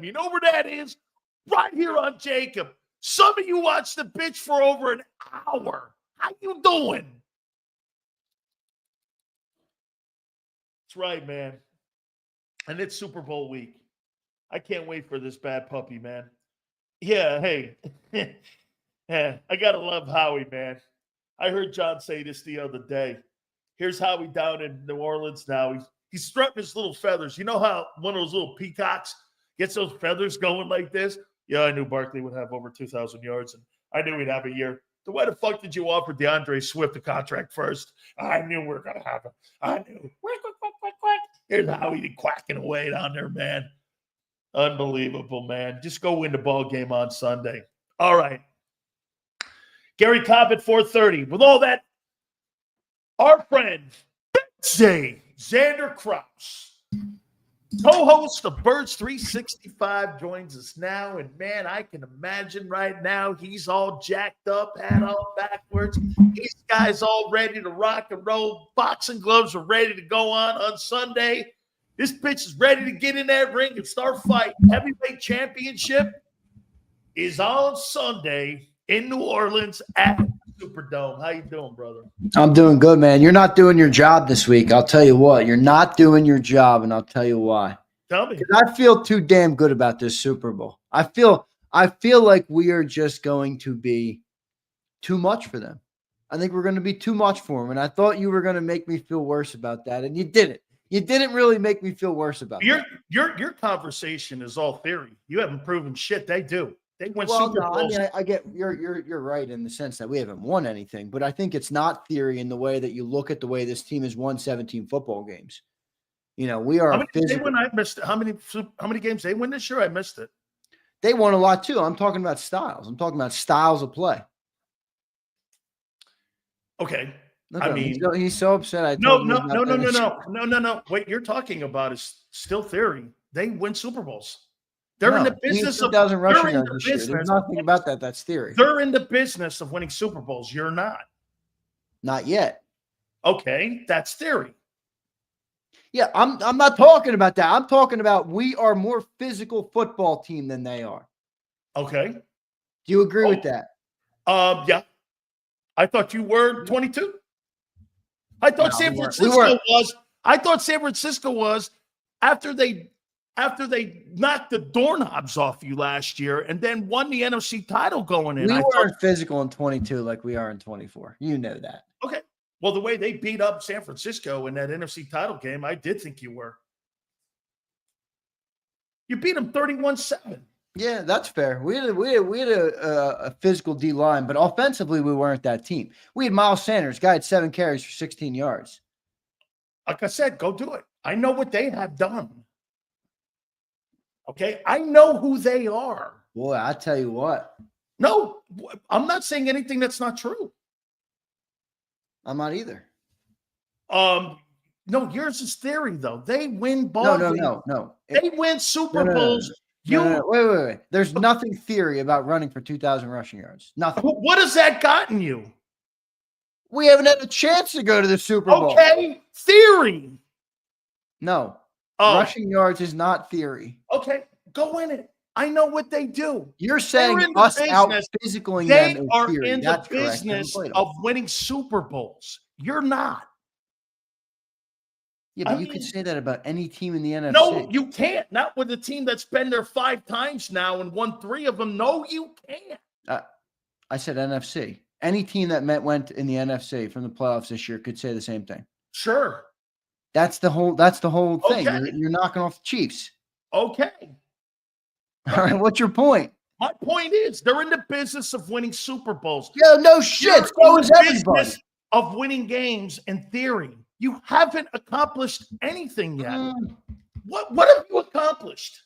You know where that is? Right here on JAKIB. Some of you watched the bitch for over an hour. How you doing? That's right, man. And it's Super Bowl week. I can't wait for this bad puppy, man. Yeah, hey. Yeah, I got to love Howie, man. I heard John say this the other day. Here's Howie down in New Orleans now. He's strutting his little feathers. You know how one of those little peacocks gets those feathers going like this? Yeah, I knew Barkley would have over 2,000 yards, and I knew he'd have a year. So why the fuck did you offer DeAndre Swift a contract first? I knew we were going to have him. I knew. Quack, quack, quack, quack, quack. Here's Howie quacking away down there, man. Unbelievable, man. Just go win the ball game on Sunday. All right. Gary Cobb at 4:30. With all that, our friend, Zander Krause, co-host of Birds 365, joins us now. And, man, I can imagine right now he's all jacked up, hat all backwards. These guys all ready to rock and roll. Boxing gloves are ready to go on Sunday. This bitch is ready to get in that ring and start fighting. Heavyweight championship is on Sunday in New Orleans at the Superdome. How you doing, brother? I'm doing good, man. You're not doing your job this week. I'll tell you what. You're not doing your job, and I'll tell you why. Tell me. I feel too damn good about this Super Bowl. I feel like we are just going to be too much for them. I think we're going to be too much for them, and I thought you were going to make me feel worse about that, and you didn't. You didn't really make me feel worse about that. Your conversation is all theory. You haven't proven shit. They do. They win Super Bowls. I mean, I get you're right in the sense that we haven't won anything, but I think it's not theory in the way that you look at the way this team has won 17 football games. You know, we are. How many they win? I missed it. How many games they win this year? I missed it. They won a lot too. I'm talking about styles. I'm talking about styles of play. Okay. I mean, he's so upset. No. What you're talking about is still theory. They win Super Bowls. They're in the business of rushing yards this year. There's nothing about that. That's theory. They're in the business of winning Super Bowls. You're not. Not yet. Okay, that's theory. Yeah, I'm not talking about that. I'm talking about we are more physical football team than they are. Okay. Do you agree with that? Yeah. I thought you were 22. I thought San Francisco was. I thought San Francisco was after they knocked the doorknobs off you last year and then won the NFC title going in. We weren't physical in 22 like we are in 24. You know that. Okay. Well, the way they beat up San Francisco in that NFC title game, I did think you were. You beat them 31-7. Yeah, that's fair. We had a physical D line, but offensively we weren't that team. We had Miles Sanders, guy had 7 carries for 16 yards. Like I said, go do it. I know what they have done. Okay, I know who they are. Boy, I tell you what. No, I'm not saying anything that's not true. I'm not either. No, yours is theory though. They win ball. No. They win Super Bowls. Wait. There's nothing theory about running for 2,000 rushing yards. Nothing. What has that gotten you? We haven't had a chance to go to the Super Bowl. Okay, theory. No. Rushing yards is not theory. Okay, go in it. I know what they do. You're saying us out physicaling them. They are in the business of winning Super Bowls. You're not. Yeah, but you could say that about any team in the NFC. No, you can't. Not with a team that's been there 5 times now and won 3 of them. No, you can't. I said NFC. Any team that went in the NFC from the playoffs this year could say the same thing. Sure. That's the whole thing. Okay. You're knocking off the Chiefs. Okay. All right, what's your point? My point is they're in the business of winning Super Bowls. Yeah, no shit. So is everybody. Of winning games in theory. You haven't accomplished anything yet. What have you accomplished?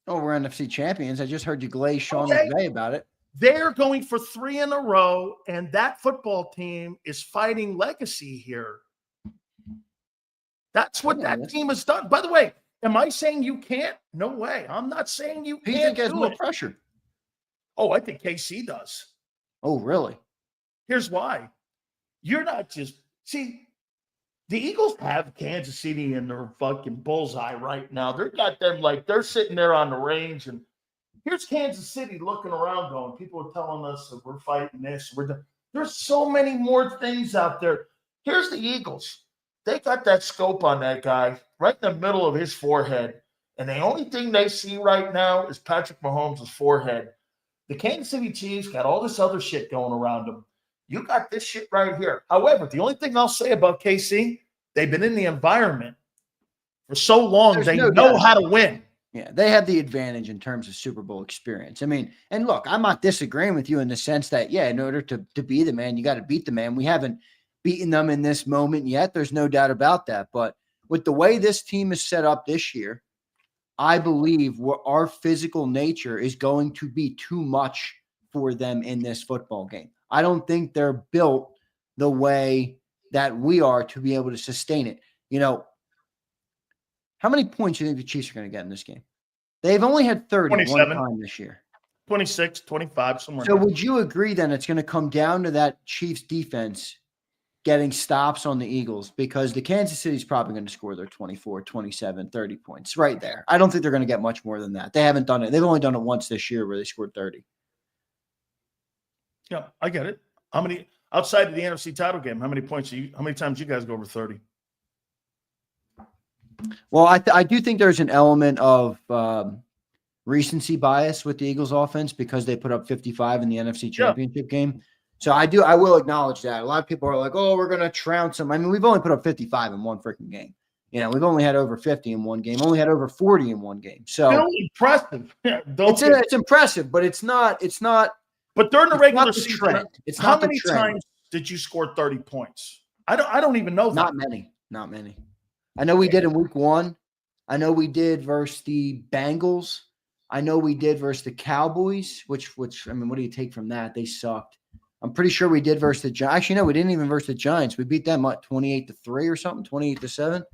Oh, we're NFC champions. I just heard you glaze Sean McVay about it. They're going for 3 in a row, and that football team is fighting legacy here. That's what that team has done. By the way, am I saying you can't? No way. I'm not saying you can't. Who do you think has more pressure? Oh, I think KC does. Oh, really? Here's why. You're not just – see, the Eagles have Kansas City in their fucking bullseye right now. They've got them like they're sitting there on the range, and here's Kansas City looking around going, people are telling us that we're fighting this. There's so many more things out there. Here's the Eagles. They got that scope on that guy right in the middle of his forehead. And the only thing they see right now is Patrick Mahomes' forehead. The Kansas City Chiefs got all this other shit going around them. You got this shit right here. However, the only thing I'll say about KC, they've been in the environment for so long, they know how to win. Yeah, they have the advantage in terms of Super Bowl experience. I mean, and look, I'm not disagreeing with you in the sense that, yeah, in order to be the man, you got to beat the man. We haven't beaten them in this moment yet. There's no doubt about that. But with the way this team is set up this year, I believe our physical nature is going to be too much for them in this football game. I don't think they're built the way that we are to be able to sustain it. You know, how many points do you think the Chiefs are going to get in this game? They've only had 30 one time this year. 26, 25, somewhere. So would you agree then it's going to come down to that Chiefs defense getting stops on the Eagles, because the Kansas City's probably going to score their 24, 27, 30 points right there. I don't think they're going to get much more than that. They haven't done it. They've only done it once this year where they scored 30. Yeah, I get it. How many outside of the NFC title game? How many times you guys go over 30? Well, I do think there's an element of recency bias with the Eagles offense because they put up 55 in the NFC Championship game. So I will acknowledge that. A lot of people are like, oh, we're going to trounce them. I mean, we've only put up 55 in one freaking game. You know, we've only had over 50 in one game, only had over 40 in one game. So impressive. It's impressive, but it's not. But during the regular season, trend. It's how many times did you score 30 points? I don't even know. Not many. I know we did in week 1. I know we did versus the Bengals. I know we did versus the Cowboys, which I mean, what do you take from that? They sucked. I'm pretty sure we did versus the Giants. Actually, no, we didn't even versus the Giants. We beat them 28-3 or something, 28-7.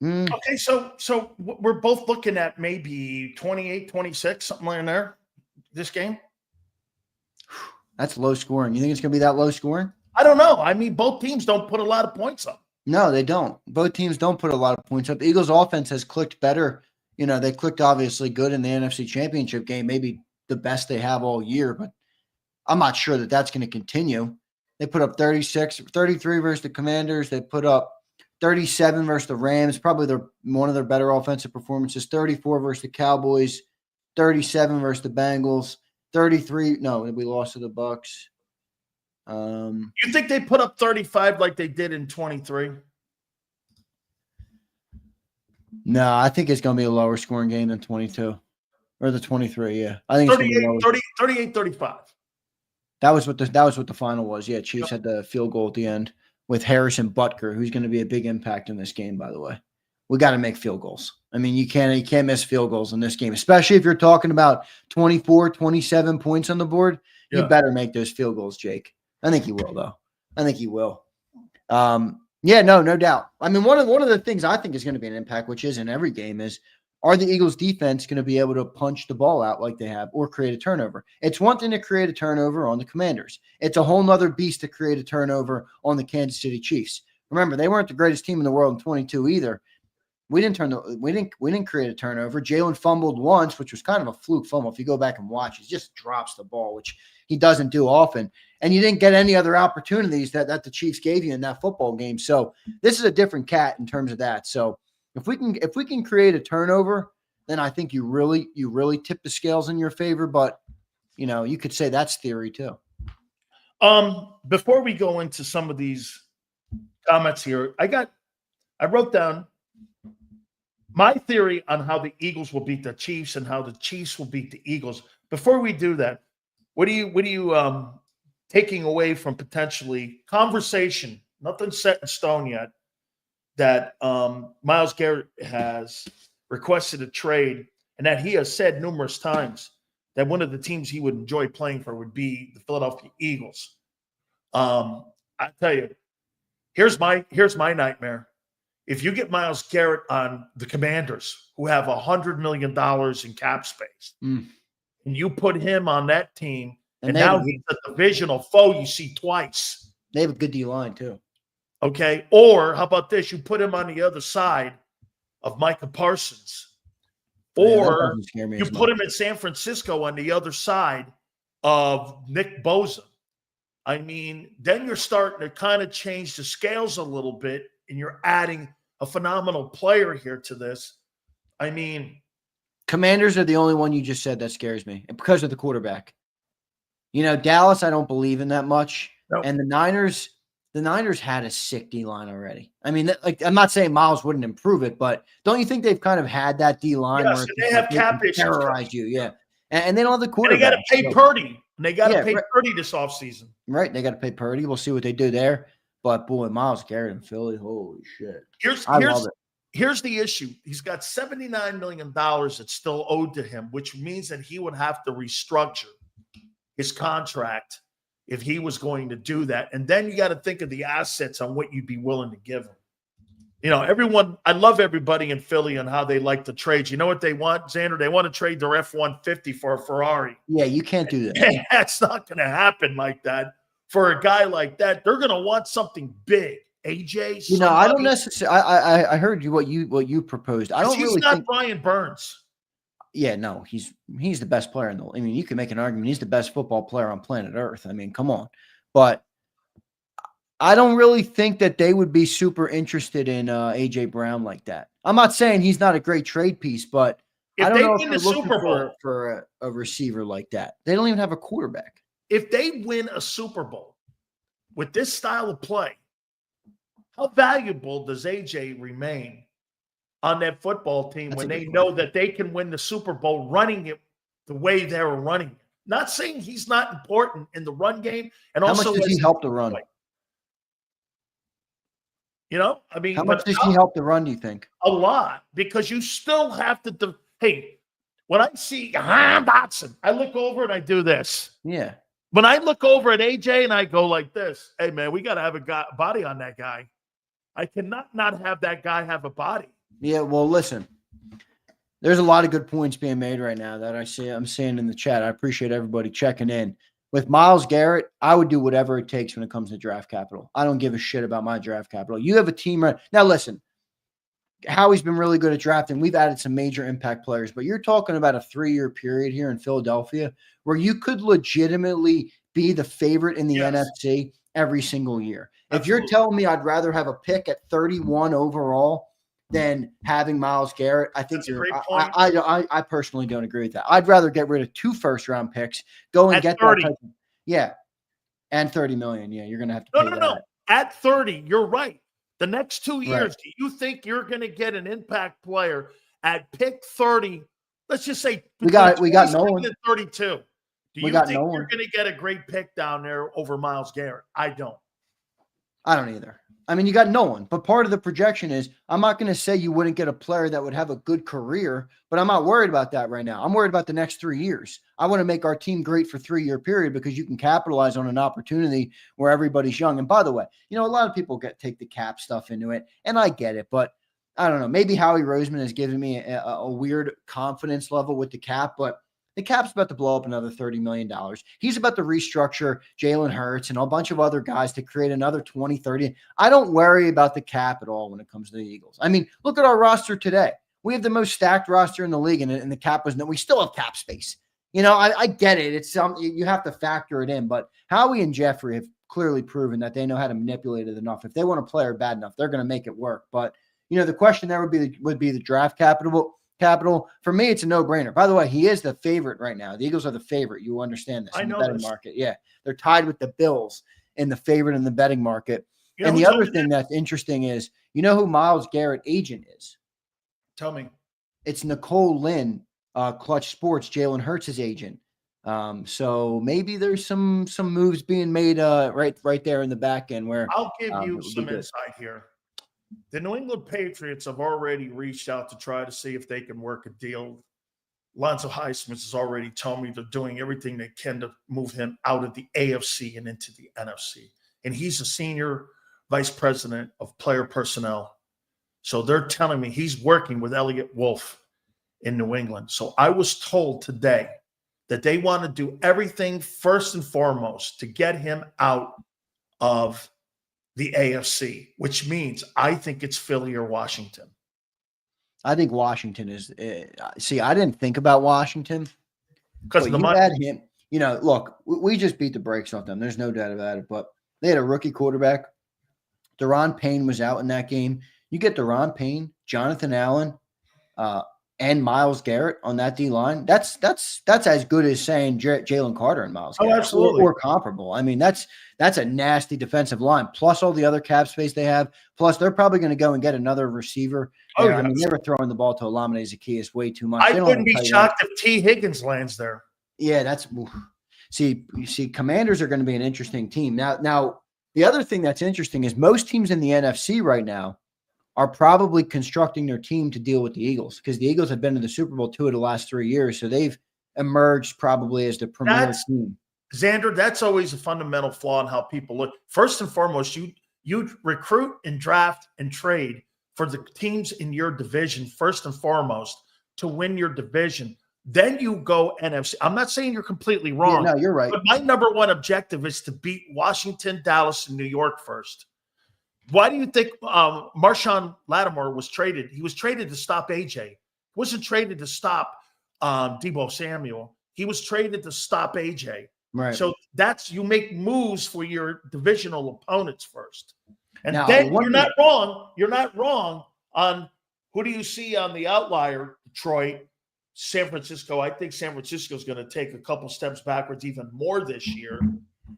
Okay, so we're both looking at maybe 28, 26, something like there, this game. That's low scoring. You think it's going to be that low scoring? I don't know. I mean, both teams don't put a lot of points up. No, they don't. Both teams don't put a lot of points up. The Eagles' offense has clicked better. You know, they clicked obviously good in the NFC Championship game, maybe the best they have all year, but I'm not sure that that's going to continue. They put up 33 versus the Commanders. They put up 37 versus the Rams, probably one of their better offensive performances. 34 versus the Cowboys, 37 versus the Bengals, 33. No, we lost to the Bucks. You think they put up 35 like they did in 23? No, I think it's going to be a lower scoring game than 22 or the 23. Yeah, I think 38, 35. That was what the final was. Yeah, Chiefs had the field goal at the end with Harrison Butker, who's going to be a big impact in this game. By the way, we got to make field goals. I mean, you can't miss field goals in this game, especially if you're talking about 24, 27 points on the board. You better make those field goals, Jake. I think he will, though. I think he will. Yeah, no doubt. I mean, one of the things I think is going to be an impact, which is in every game, is are the Eagles' defense going to be able to punch the ball out like they have or create a turnover? It's one thing to create a turnover on the Commanders. It's a whole nother beast to create a turnover on the Kansas City Chiefs. Remember, they weren't the greatest team in the world in 22 either. We didn't create a turnover. Jalen fumbled once, which was kind of a fluke fumble. If you go back and watch, he just drops the ball, which he doesn't do often. And you didn't get any other opportunities that the Chiefs gave you in that football game. So this is a different cat in terms of that. So if we can create a turnover, then I think you really tip the scales in your favor. But you know, you could say that's theory too. Before we go into some of these comments here, I wrote down my theory on how the Eagles will beat the Chiefs and how the Chiefs will beat the Eagles. Before we do that, what are you taking away from potentially conversation? Nothing set in stone yet. That Myles Garrett has requested a trade, and that he has said numerous times that one of the teams he would enjoy playing for would be the Philadelphia Eagles. I tell you, here's my nightmare. If you get Myles Garrett on the Commanders, who have $100 million in cap space, and you put him on that team, and now he's a divisional foe you see twice. They have a good D line too. Okay. Or how about this? You put him on the other side of Micah Parsons. Yeah, that Or doesn't scare me you as put much. him in San Francisco on the other side of Nick Bosa. I mean, then you're starting to kind of change the scales a little bit, and you're adding a phenomenal player here to this. I mean, Commanders are the only one you just said that scares me, and because of the quarterback. You know, Dallas, I don't believe in that much. no, And the Niners had a sick D line already. I mean, like, I'm not saying Miles wouldn't improve it, but don't you think they've kind of had that D line yes, where and it's they like have they cap can issues terrorize you? Yeah. And they don't have the and they got quarterback. to pay So, Purdy. And they got to yeah, pay right, Purdy this offseason. right. They got to pay Purdy. We'll see what they do there. But boy, Miles Garrett in Philly, holy shit. I love it. Here's the issue. He's got $79 million that's still owed to him, which means that he would have to restructure his contract if he was going to do that. And then you got to think of the assets on what you'd be willing to give him. You know, I love everybody in Philly and how they like to trade. You know what they want, Zander? They want to trade their F-150 for a Ferrari. Yeah, you can't do that. And that's not going to happen like that. For a guy like that, they're going to want something big. AJ, You know, I don't necessarily. I heard you what you proposed. I don't really think Brian Burns. Yeah, no, he's the best player in the. I mean, you can make an argument he's the best football player on planet Earth. I mean, come on, but I don't really think that they would be super interested in AJ Brown like that. I'm not saying he's not a great trade piece, but I don't know if they're looking for a receiver like that. They don't even have a quarterback. If they win a Super Bowl with this style of play, how valuable does AJ remain on that football team when they know that they can win the Super Bowl running it the way they're running it? Not saying he's not important in the run game, and How also much does he help the run? You know, I mean, how much does he help the run? Do you think? A lot, because you still have to. Hey, when I see Dotson, I look over and I do this. Yeah. When I look over at AJ and I go like this, hey man, we got to have a body on that guy. I cannot not have that guy have a body. Yeah, well, listen, there's a lot of good points being made right now that I'm seeing in the chat. I appreciate everybody checking in. With Myles Garrett, I would do whatever it takes when it comes to draft capital. I don't give a shit about my draft capital. You have a team right now. Listen, Howie's been really good at drafting. We've added some major impact players, but you're talking about a 3-year period here in Philadelphia where you could legitimately be the favorite in the NFC every single year. Absolutely. If you're telling me I'd rather have a pick at 31 overall than having Myles Garrett, I think I personally don't agree with that. I'd rather get rid of 2 first-round picks, go and get 30. And $30 million. Yeah, you're going to have to pay that. No. At 30, you're right. The next 2 years, do you think you're going to get an impact player at pick 30? Let's just say we got Nolan. 32. Do you think Nolan. You're going to get a great pick down there over Myles Garrett? I don't. I don't either. I mean, you got Nolan, but part of the projection is I'm not going to say you wouldn't get a player that would have a good career, but I'm not worried about that right now. I'm worried about the next 3 years. I want to make our team great for 3-year period because you can capitalize on an opportunity where everybody's young. And by the way, you know, a lot of people take the cap stuff into it, and I get it, but I don't know. Maybe Howie Roseman has given me a weird confidence level with the cap, but the cap's about to blow up another $30 million. He's about to restructure Jalen Hurts and a bunch of other guys to create another 20, 30. I don't worry about the cap at all when it comes to the Eagles. I mean, look at our roster today. We have the most stacked roster in the league, and the cap was – we still have cap space. You know, I get it. It's you have to factor it in. But Howie and Jeffrey have clearly proven that they know how to manipulate it enough. If they want a player bad enough, they're going to make it work. But, you know, the question there would be the draft capital. For me, it's a no-brainer. By the way, he is the favorite right now. The Eagles are the favorite. You understand this. I know the betting this. market. Yeah. They're tied with the Bills in the favorite in the betting market. You know, and the other thing that's interesting is, you know who Myles Garrett agent is? Tell me. It's Nicole Lynn, Clutch Sports, Jalen Hurts' agent. So maybe there's some moves being made right there in the back end where I'll give you some insight here. The New England Patriots have already reached out to try to see if they can work a deal. Lonzo Highsmith has already told me they're doing everything they can to move him out of the AFC and into the NFC. And he's a senior vice president of player personnel. So they're telling me he's working with Elliott Wolf in New England. So I was told today that they want to do everything first and foremost to get him out of the AFC, which means I think it's Philly or Washington. I think Washington is. See, I didn't think about Washington Because but the you money. add him. You know, look, we just beat the brakes off them. There's no doubt about it. But they had a rookie quarterback. Deron Payne was out in that game. You get Deron Payne, Jonathan Allen, and Myles Garrett on that D line. That's as good as saying Jalen Carter and Myles Garrett, absolutely, or comparable. I mean, that's a nasty defensive line. Plus all the other cap space they have. Plus they're probably going to go and get another receiver. Oh, I mean, they were throwing the ball to Olamide Zaccheaus way too much. I wouldn't be shocked if T. Higgins lands there. Yeah, that's see. Commanders are going to be an interesting team. Now the other thing that's interesting is most teams in the NFC right now are probably constructing their team to deal with the Eagles because the Eagles have been to the Super Bowl 2 of the last 3 years, so they've emerged probably as the premier team. Xander, that's always a fundamental flaw in how people look. First and foremost, you recruit and draft and trade for the teams in your division first and foremost to win your division. Then you go NFC. I'm not saying you're completely wrong. Yeah, no, you're right. But my number one objective is to beat Washington, Dallas, and New York first. Why do you think Marshawn Lattimore was traded? He was traded to stop AJ. He wasn't traded to stop Deebo Samuel. He was traded to stop AJ. Right. So you make moves for your divisional opponents first. And now, then you're not wrong. You're not wrong on who do you see on the outlier, Detroit, San Francisco. I think San Francisco is going to take a couple steps backwards even more this year.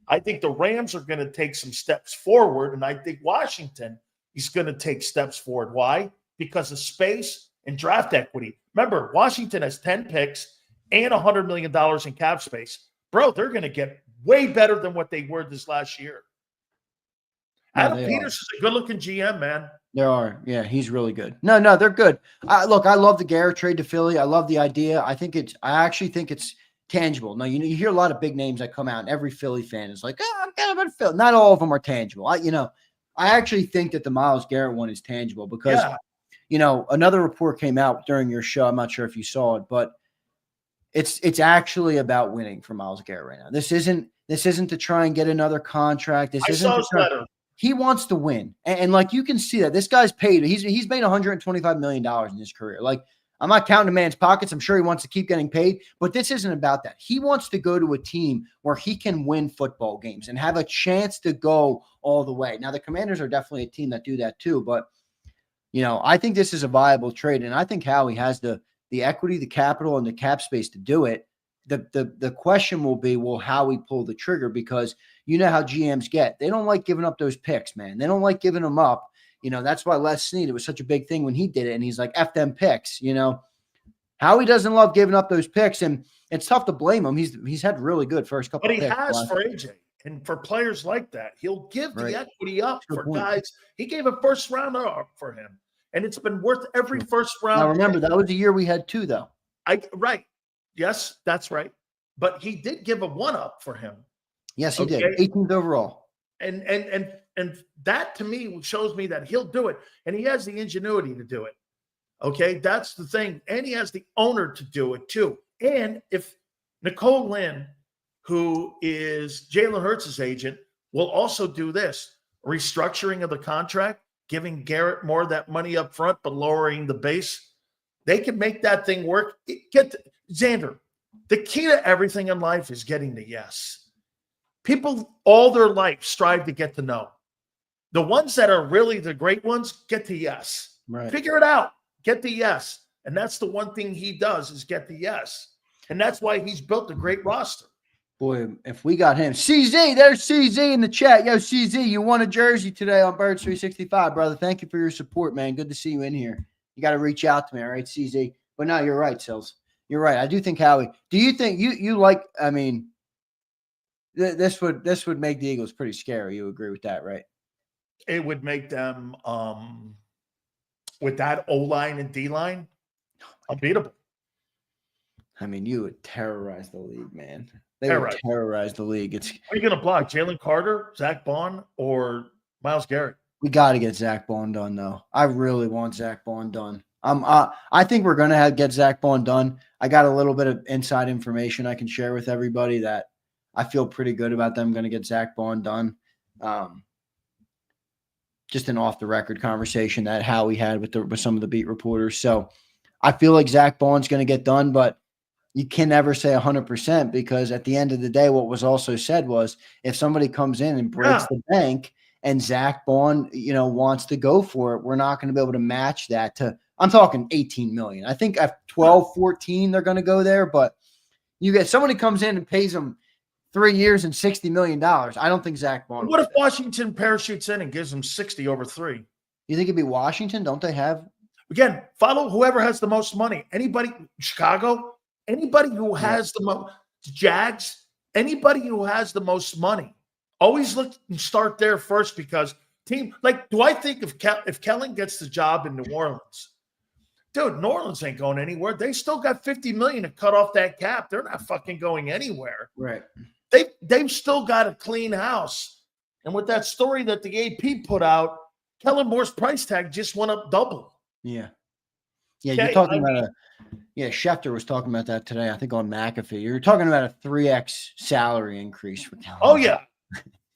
I think the Rams are going to take some steps forward, and I think Washington is going to take steps forward. Why? Because of space and draft equity. Remember, Washington has 10 picks and $100 million in cap space. Bro, they're going to get way better than what they were this last year. Adam Peters is a good-looking GM, man. There are. Yeah, he's really good. No, they're good. Look, I love the Garrett trade to Philly. I love the idea. I actually think it's tangible. Now, you hear a lot of big names that come out, and every Philly fan is like, "Oh, I'm kind of in Philly." Not all of them are tangible. I actually think that the Myles Garrett one is tangible because, another report came out during your show. I'm not sure if you saw it, but it's actually about winning for Myles Garrett right now. This isn't to try and get another contract. I saw his letter. He wants to win. And like, you can see that this guy's paid. He's made $125 million in his career. Like, I'm not counting the man's pockets. I'm sure he wants to keep getting paid, but this isn't about that. He wants to go to a team where he can win football games and have a chance to go all the way. Now, the Commanders are definitely a team that do that too, but I think this is a viable trade, and I think Howie has the equity, the capital, and the cap space to do it. The question will be, will Howie pull the trigger? Because you know how GMs get. They don't like giving up those picks, man. They don't like giving them up. That's why Les Snead, it was such a big thing when he did it, and he's like, F them picks. Howie doesn't love giving up those picks, and it's tough to blame him. He's had really good first couple of picks. But he has for AJ. And for players like that, he'll give the equity up for guys. He gave a first round up for him, and it's been worth every first round. Now, remember, that was the year we had 2, though. Right. Yes, that's right. But he did give a 1-up for him. Yes, he did. 18th overall. And that to me shows me that he'll do it, and he has the ingenuity to do it. Okay, that's the thing, and he has the owner to do it too. And if Nicole Lynn, who is Jalen Hurts' agent, will also do this restructuring of the contract, giving Garrett more of that money up front, but lowering the base, they can make that thing work. Xander, the key to everything in life is getting the yes. People all their life strive to get to no. The ones that are really the great ones get to yes. Right. Figure it out. Get the yes. And that's the one thing he does is get the yes. And that's why he's built a great roster. Boy, if we got him. CZ, there's CZ in the chat. Yo, CZ, you won a jersey today on Birds 365, brother. Thank you for your support, man. Good to see you in here. You got to reach out to me, all right, CZ? But no, you're right, Sills. You're right. I do think Howie. Do you think you like, I mean, this would make the Eagles pretty scary. You agree with that, right? It would make them, with that O-line and D-line, unbeatable. I mean, you would terrorize the league, man. They would terrorize the league. What are you going to block? Jalen Carter, Zack Baun, or Myles Garrett? We got to get Zack Baun done, though. I really want Zack Baun done. I think we're going to get Zack Baun done. I got a little bit of inside information I can share with everybody that I feel pretty good about them going to get Zack Baun done. just an off the record conversation that Howie had with some of the beat reporters. So I feel like Zack Baun's going to get done, but you can never say 100% because at the end of the day, what was also said was if somebody comes in and breaks the bank and Zack Baun, wants to go for it, we're not going to be able to match that I'm talking 18 million. I think at 12, 14, they're going to go there, but you get somebody comes in and pays them 3 years and $60 million. I don't think Zack Baun. What if Washington parachutes in and gives them 60 over 3? You think it'd be Washington? Don't they have? Again, follow whoever has the most money. Anybody, Chicago, anybody who has the most, Jags, anybody who has the most money. Always look and start there first because do I think if Kellen gets the job in New Orleans, dude, New Orleans ain't going anywhere. They still got $50 million to cut off that cap. They're not fucking going anywhere. Right. They've still got a clean house. And with that story that the AP put out, Kellen Moore's price tag just went up double. Yeah. Yeah, you're talking about Schefter was talking about that today, I think on McAfee. You're talking about a 3x salary increase for Kellen. Oh, yeah.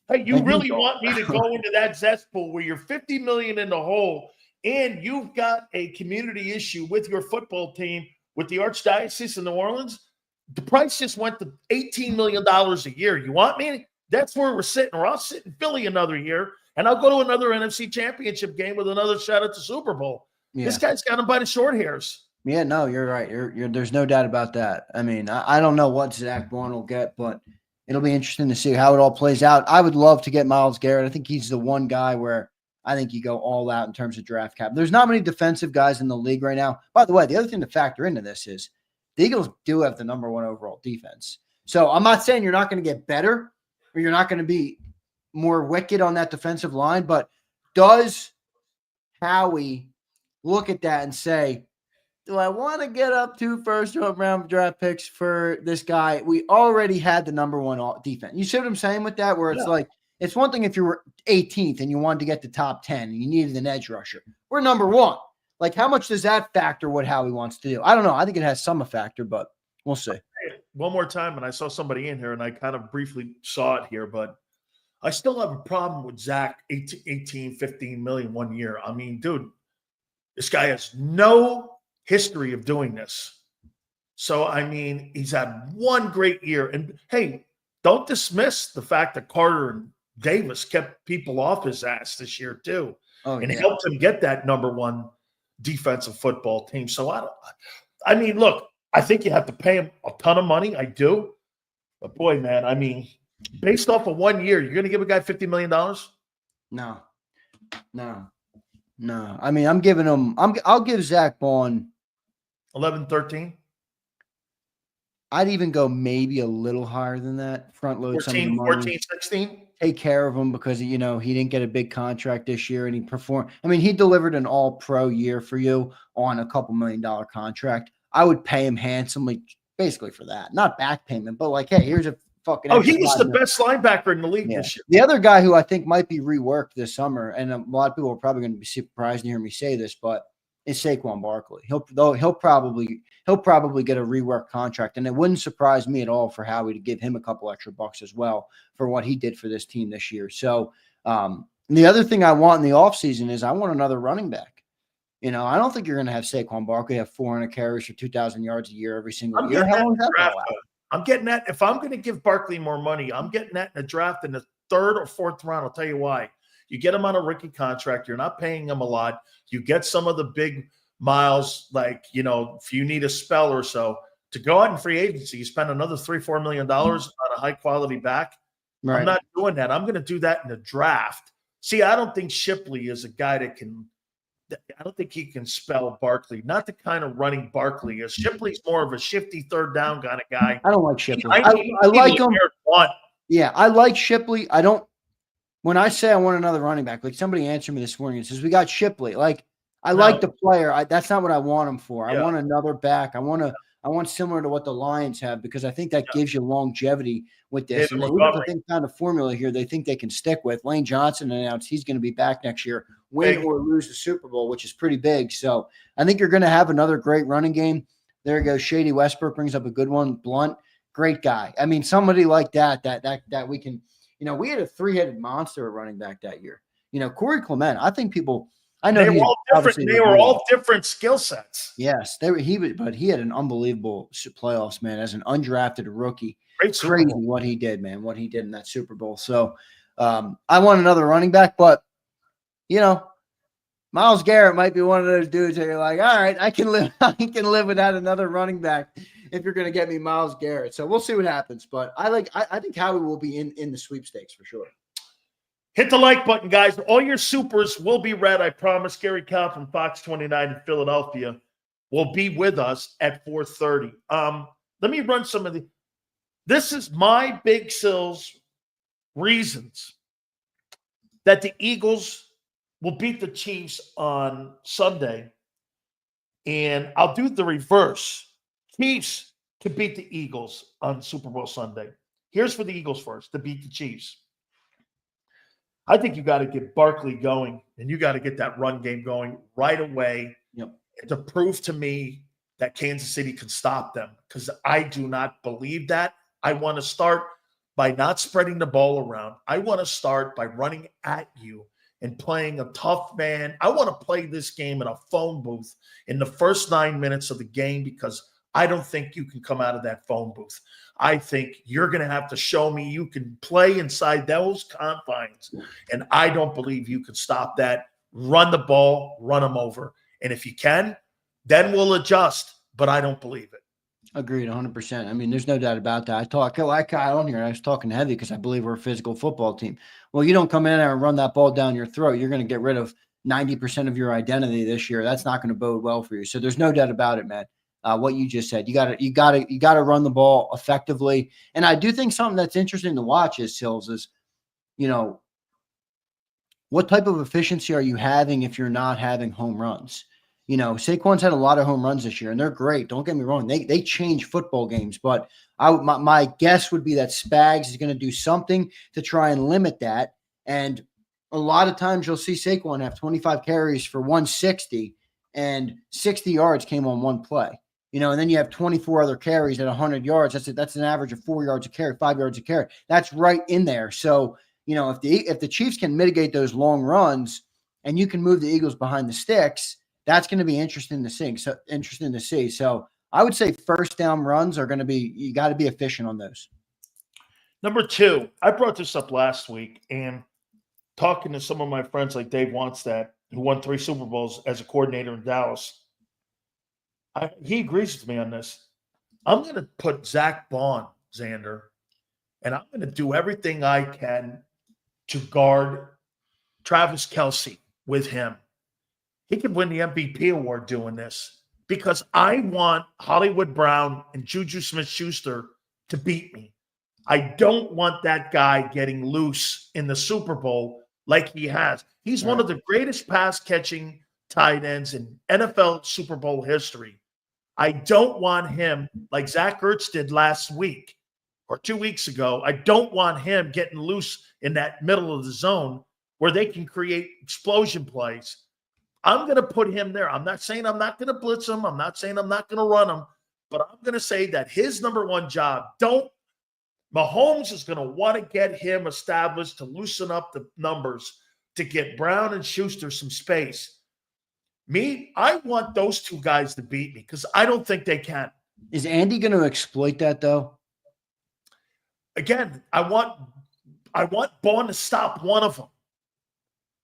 Hey, you really want me to go into that cesspool where you're $50 million in the hole and you've got a community issue with your football team with the Archdiocese of New Orleans? The price just went to $18 million a year. You want me? That's where we're sitting. Or I'll sit in Philly another year, and I'll go to another NFC Championship game with another shot at the Super Bowl. Yeah. This guy's got him by the short hairs. Yeah, no, you're right. There's no doubt about that. I mean, I don't know what Zack Baun will get, but it'll be interesting to see how it all plays out. I would love to get Myles Garrett. I think he's the one guy where I think you go all out in terms of draft cap. There's not many defensive guys in the league right now. By the way, the other thing to factor into this is the Eagles do have the number 1 overall defense. So I'm not saying you're not going to get better or you're not going to be more wicked on that defensive line, but does Howie look at that and say, do I want to get up 2 first-round draft picks for this guy? We already had the number 1 defense. You see what I'm saying with that? Where it's like, it's one thing if you were 18th and you wanted to get the top 10 and you needed an edge rusher. We're number 1. Like, how much does that factor what Howie wants to do? I don't know. I think it has some factor, but we'll see. One more time, and I saw somebody in here, and I kind of briefly saw it here, but I still have a problem with Zach 18, 15 million 1 year. I mean, dude, this guy has no history of doing this. So, I mean, he's had one great year. And, hey, don't dismiss the fact that Carter and Davis kept people off his ass this year, too. And helped him get that number 1 defensive football team. So, I mean, look, I think you have to pay him a ton of money. I do. But, boy, man, I mean, based off of 1 year, you're going to give a guy $50 million? No. I mean, I'm giving him – I'll give Zack Baun 11, 13. I'd even go maybe a little higher than that. Front load 14, 16. Take care of him because, he didn't get a big contract this year and he performed. I mean, he delivered an all-pro year for you on a $2 million contract. I would pay him handsomely basically for that. Not back payment, but like, hey, here's a fucking. Oh, he was the best linebacker in the league this year. The other guy who I think might be reworked this summer, and a lot of people are probably going to be surprised to hear me say this, but is Saquon Barkley. He'll probably get a rework contract, and it wouldn't surprise me at all for Howie to give him a couple extra bucks as well for what he did for this team this year. So the other thing I want in the offseason is I want another running back. I don't think you're going to have Saquon Barkley have 400 carries for 2,000 yards a year every single year. How long is that going to last? I'm getting that. If I'm going to give Barkley more money, I'm getting that in a draft in the 3rd or 4th round. I'll tell you why. You get him on a rookie contract. You're not paying him a lot. You get some of the big miles, like, if you need a spell or so. To go out in free agency, you spend another $3-4 million on a high-quality back. Right. I'm not doing that. I'm going to do that in the draft. See, I don't think Shipley is a guy that can – I don't think he can spell Barkley. Not the kind of running Barkley is. Shipley's more of a shifty 3rd down kind of guy. I don't like Shipley. I like him. Yeah, I like Shipley. I don't – when I say I want another running back, like somebody answered me this morning and says, we got Shipley. Like, I like the player. That's not what I want him for. I want another back. I want similar to what the Lions have because I think that gives you longevity with this. And the same kind of formula here they think they can stick with. Lane Johnson announced he's going to be back next year, win or lose the Super Bowl, which is pretty big. So I think you're going to have another great running game. There you go. Shady Westbrook brings up a good one. Blunt, great guy. I mean, somebody like that we can, we had a 3-headed monster at running back that year. Corey Clement, I think people, I know They were he's all different. obviously They were all different skill sets. Yes, but he had an unbelievable playoffs, man, as an undrafted rookie. Great Super Crazy Bowl. what he did, man, what he did in that Super Bowl. So I want another running back, but Myles Garrett might be one of those dudes that you're like, all right, I can live without another running back if you're going to get me Myles Garrett. So we'll see what happens. But I think Howie will be in the sweepstakes for sure. Hit the like button, guys. All your supers will be read. I promise. Gary Cow from Fox 29 in Philadelphia will be with us at 4:30. Let me run some of the. This is my Big Sills reasons that the Eagles will beat the Chiefs on Sunday, and I'll do the reverse. Chiefs to beat the Eagles on Super Bowl Sunday. Here's for the Eagles first to beat the Chiefs. I think you got to get Barkley going, and you got to get that run game going right away to prove to me that Kansas City can stop them, because I do not believe that. I want to start by not spreading the ball around. I want to start by running at you and playing a tough man. I want to play this game in a phone booth in the first 9 minutes of the game, because I don't think you can come out of that phone booth. I think you're going to have to show me you can play inside those confines, and I don't believe you can stop that. Run the ball, run them over. And if you can, then we'll adjust, but I don't believe it. Agreed, 100%. I mean, there's no doubt about that. I talk like Kyle on here. I was talking heavy because I believe we're a physical football team. Well, you don't come in there and run that ball down your throat, you're going to get rid of 90% of your identity this year. That's not going to bode well for you. So there's no doubt about it, man. What you just said, you got to run the ball effectively. And I do think something that's interesting to watch is Sills is, what type of efficiency are you having if you're not having home runs? Saquon's had a lot of home runs this year, and they're great. Don't get me wrong; they change football games. But my guess would be that Spags is going to do something to try and limit that. And a lot of times you'll see Saquon have 25 carries for 160, and 60 yards came on one play. And then you have 24 other carries at 100 yards. That's an average of 4 yards a carry, 5 yards a carry. That's right in there. So, if the Chiefs can mitigate those long runs and you can move the Eagles behind the sticks, that's going to be interesting to see. So I would say first down runs are going to be, you got to be efficient on those. Number two, I brought this up last week, and talking to some of my friends like Dave Wannstedt, who won 3 Super Bowls as a coordinator in Dallas, he agrees with me on this. I'm going to put Zack Baun, Zander, and I'm going to do everything I can to guard Travis Kelce with him. He could win the MVP award doing this, because I want Hollywood Brown and Juju Smith-Schuster to beat me. I don't want that guy getting loose in the Super Bowl like he has. He's one of the greatest pass-catching tight ends in NFL Super Bowl history. I don't want him, like Zach Ertz did last week or 2 weeks ago, I don't want him getting loose in that middle of the zone where they can create explosion plays. I'm going to put him there. I'm not saying I'm not going to blitz him. I'm not saying I'm not going to run him. But I'm going to say that his number one job, Mahomes is going to want to get him established to loosen up the numbers, to get Brown and Schuster some space. I want those two guys to beat me, because I don't think they can. Is Andy going to exploit that, though? Again, I want Baun to stop one of them.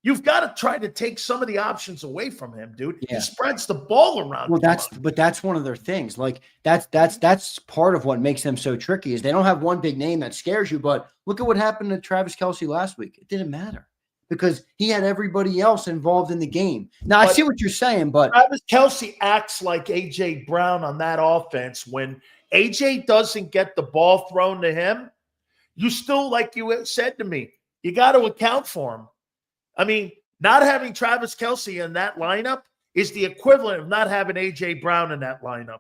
You've got to try to take some of the options away from him, dude. Yeah. He spreads the ball around. Well, that's one of their things. Like that's part of what makes them so tricky, is they don't have one big name that scares you. But look at what happened to Travis Kelce last week. It didn't matter, because he had everybody else involved in the game. Now, I see what you're saying, but Travis Kelce acts like A.J. Brown on that offense. When A.J. doesn't get the ball thrown to him, you still, like you said to me, you got to account for him. I mean, not having Travis Kelce in that lineup is the equivalent of not having A.J. Brown in that lineup.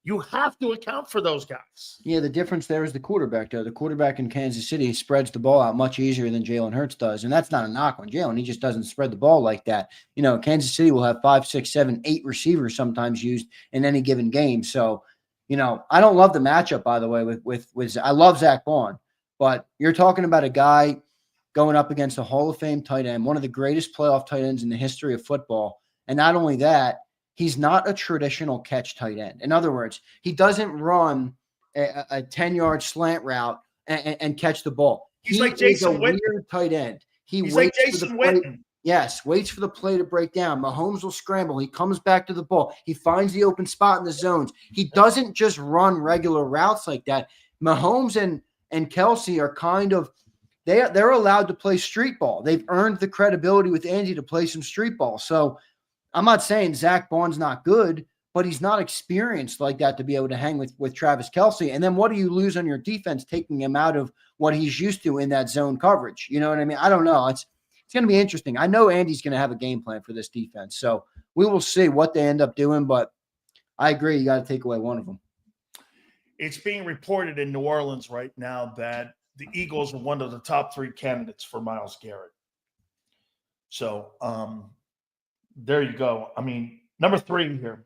You have to account for those guys. Yeah, the difference there is the quarterback, though. The quarterback in Kansas City spreads the ball out much easier than Jalen Hurts does. And that's not a knock on Jalen. He just doesn't spread the ball like that. Kansas City will have 5, 6, 7, 8 receivers sometimes used in any given game. So, I don't love the matchup, by the way, with I love Zack Baun, but you're talking about a guy going up against a Hall of Fame tight end, one of the greatest playoff tight ends in the history of football. And not only that, he's not a traditional catch tight end. In other words, he doesn't run a 10-yard slant route and catch the ball. He's He like is Jason a Witten. weird tight end. He's like Jason Witten. Yes, waits for the play to break down. Mahomes will scramble. He comes back to the ball. He finds the open spot in the zones. He doesn't just run regular routes like that. Mahomes and Kelce are kind of they're allowed to play street ball. They've earned the credibility with Andy to play some street ball. So I'm not saying Zack Baun's not good, but he's not experienced like that to be able to hang with Travis Kelce. And then what do you lose on your defense taking him out of what he's used to in that zone coverage? You know what I mean? I don't know. It's going to be interesting. I know Andy's going to have a game plan for this defense. So we will see what they end up doing, but I agree. You got to take away one of them. It's being reported in New Orleans right now that the Eagles are one of the top 3 candidates for Myles Garrett. So there you go. I mean, number 3 here.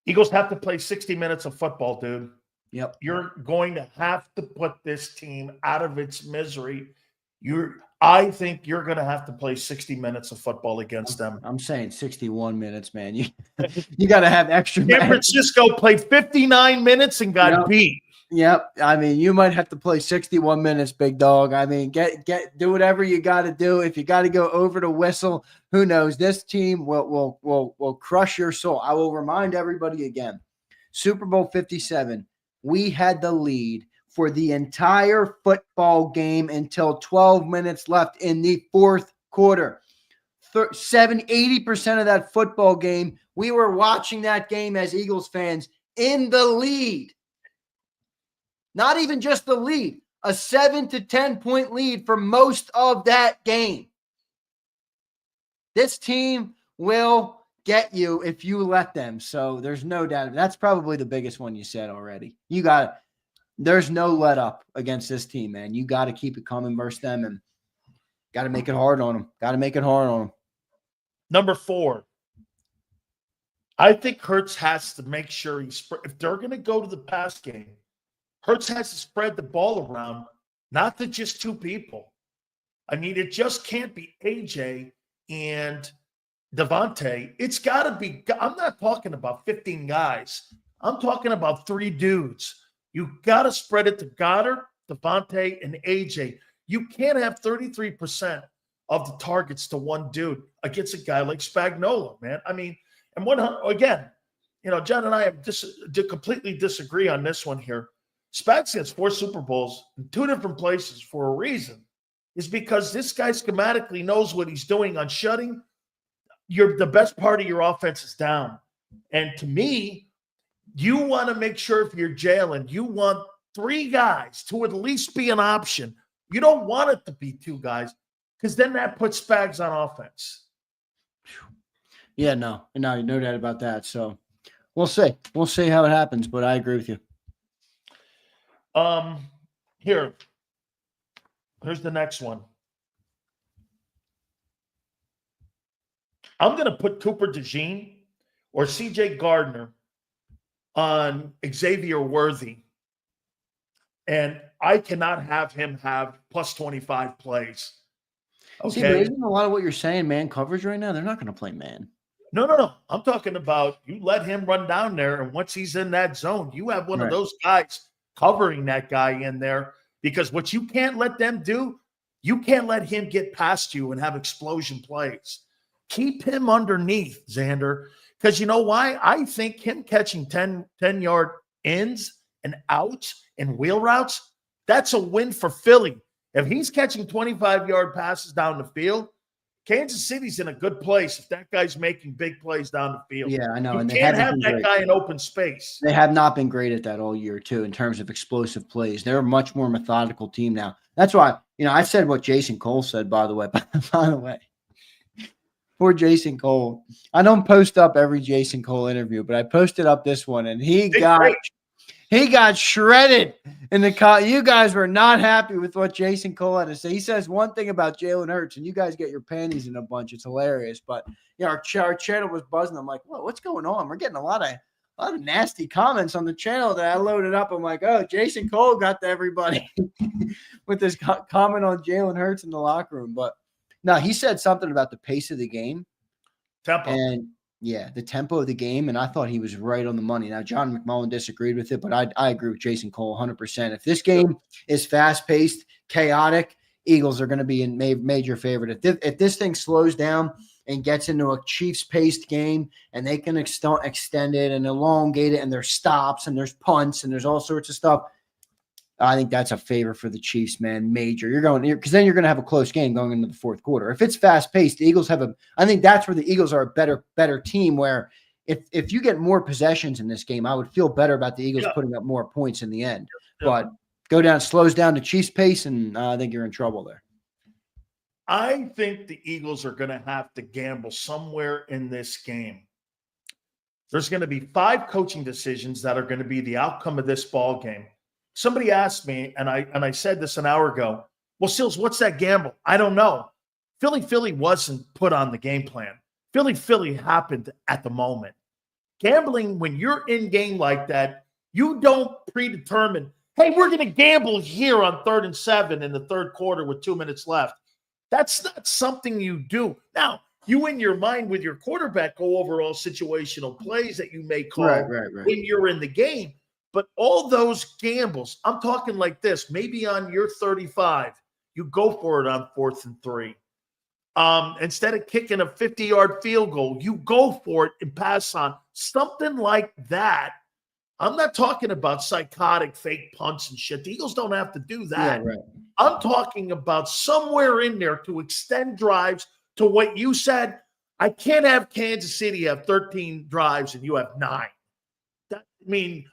Eagles have to play 60 minutes of football, dude. Yep. You're going to have to put this team out of its misery. I think you're going to have to play 60 minutes of football against them. I'm saying 61 minutes, man. You got to have extra. San Francisco played 59 minutes and got beat. Yep. I mean, you might have to play 61 minutes, big dog. I mean, do whatever you got to do. If you got to go over the whistle, who knows? This team will crush your soul. I will remind everybody again, Super Bowl 57, we had the lead for the entire football game until 12 minutes left in the fourth quarter. 80% of that football game, we were watching that game as Eagles fans in the lead. Not even just the lead, a 7 to 10 point lead for most of that game. This team will get you if you let them. So there's no doubt. That's probably the biggest one you said already. There's no let up against this team, man. You got to keep it coming versus them and got to make it hard on them. Number 4. I think Hurts has to make sure if they're going to go to the pass game, Hurts has to spread the ball around, not to just 2 people. I mean, it just can't be AJ and Devontae. It's got to be – I'm not talking about 15 guys. I'm talking about 3 dudes. You got to spread it to Goddard, Devontae, and AJ. You can't have 33% of the targets to one dude against a guy like Spagnuolo, man. I mean, and again, John and I completely disagree on this one here. Spags gets 4 Super Bowls in 2 different places for a reason. Is because this guy schematically knows what he's doing on shutting the best part of your offense is down. And to me, you want to make sure if you're Jalen, you want 3 guys to at least be an option. You don't want it to be 2 guys because then that puts Spags on offense. Yeah, no doubt about that. So we'll see. We'll see how it happens, but I agree with you. Here's the next one. I'm going to put Cooper DeJean or CJ Gardner on Xavier Worthy. And I cannot have him have plus 25 plays. Okay. See, isn't a lot of what you're saying man coverage right now? They're not going to play man. No. I'm talking about you let him run down there, and once he's in that zone, you have one of those guys covering that guy in there, because what you can't let them do, you can't let him get past you and have explosion plays. Keep him underneath, Zander, because you know why? I think him catching 10-yard ins and outs and wheel routes, that's a win for Philly. If he's catching 25-yard passes down the field, Kansas City's in a good place if that guy's making big plays down the field. Yeah, I know. You and can't have that guy in open space. They have not been great at that all year, too, in terms of explosive plays. They're a much more methodical team now. That's why, I said what Jason Cole said, by the way. Poor Jason Cole. I don't post up every Jason Cole interview, but I posted up this one, and he got shredded in the You guys were not happy with what Jason Cole had to say. He says one thing about Jalen Hurts, and you guys get your panties in a bunch. It's hilarious. But our channel was buzzing. I'm like, what's going on? We're getting a lot lot of nasty comments on the channel that I loaded up. I'm like, oh, Jason Cole got to everybody with this comment on Jalen Hurts in the locker room. But no, he said something about the pace of the game. Tempo. And yeah, the tempo of the game. And I thought he was right on the money. Now, John McMullen disagreed with it, but I agree with Jason Cole 100%. If this game is fast-paced, chaotic, Eagles are going to be in major favorite. If this thing slows down and gets into a Chiefs-paced game and they can extend it and elongate it and there's stops and there's punts and there's all sorts of stuff, I think that's a favor for the Chiefs, man. Major. You're going because then you're going to have a close game going into the fourth quarter. If it's fast-paced, the Eagles have I think that's where the Eagles are a better team where if you get more possessions in this game, I would feel better about the Eagles putting up more points in the end. But slows down to Chiefs pace, and I think you're in trouble there. I think the Eagles are going to have to gamble somewhere in this game. There's going to be 5 coaching decisions that are going to be the outcome of this ball game. Somebody asked me, and I said this an hour ago, well, Sills, what's that gamble? I don't know. Philly wasn't put on the game plan. Philly happened at the moment. Gambling, when you're in game like that, you don't predetermine, hey, we're going to gamble here on 3rd and 7 in the third quarter with 2 minutes left. That's not something you do. Now, you in your mind with your quarterback go over all situational plays that you may call when you're in the game. But all those gambles, I'm talking like this, maybe on your 35, you go for it on 4th and 3. Instead of kicking a 50-yard field goal, you go for it and pass on. Something like that. I'm not talking about psychotic fake punts and shit. The Eagles don't have to do that. Yeah, right. I'm talking about somewhere in there to extend drives to what you said. I can't have Kansas City have 13 drives and you have 9.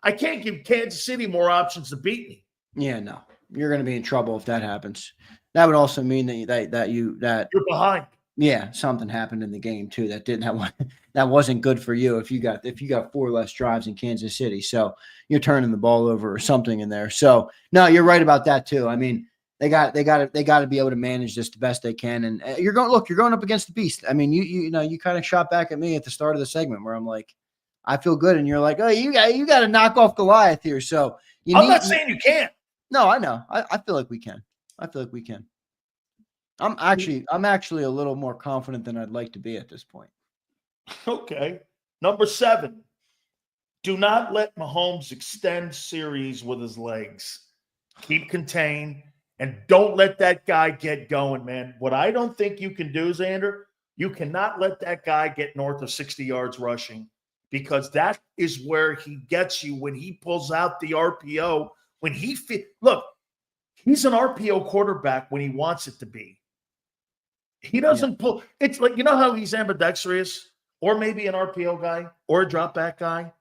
I can't give Kansas City more options to beat me. Yeah, no. You're going to be in trouble if that happens. That would also mean that you're behind. Yeah, something happened in the game too that wasn't good for you if you got 4 less drives in Kansas City. So you're turning the ball over or something in there. So no, you're right about that too. I mean, they got to be able to manage this the best they can. And you're going up against the beast. I mean, you kind of shot back at me at the start of the segment where I'm like, I feel good, and you're like, oh, you got to knock off Goliath here. So I'm not saying you can't. No, I know. I feel like we can. I'm actually a little more confident than I'd like to be at this point. Okay. Number 7. Do not let Mahomes extend series with his legs. Keep contained, and don't let that guy get going, man. What I don't think you can do, Zander, you cannot let that guy get north of 60 yards rushing, because that is where he gets you when he pulls out the RPO. When look, he's an RPO quarterback when he wants it to be. He doesn't pull. It's like, you know how he's ambidextrous, or maybe an RPO guy or a drop back guy.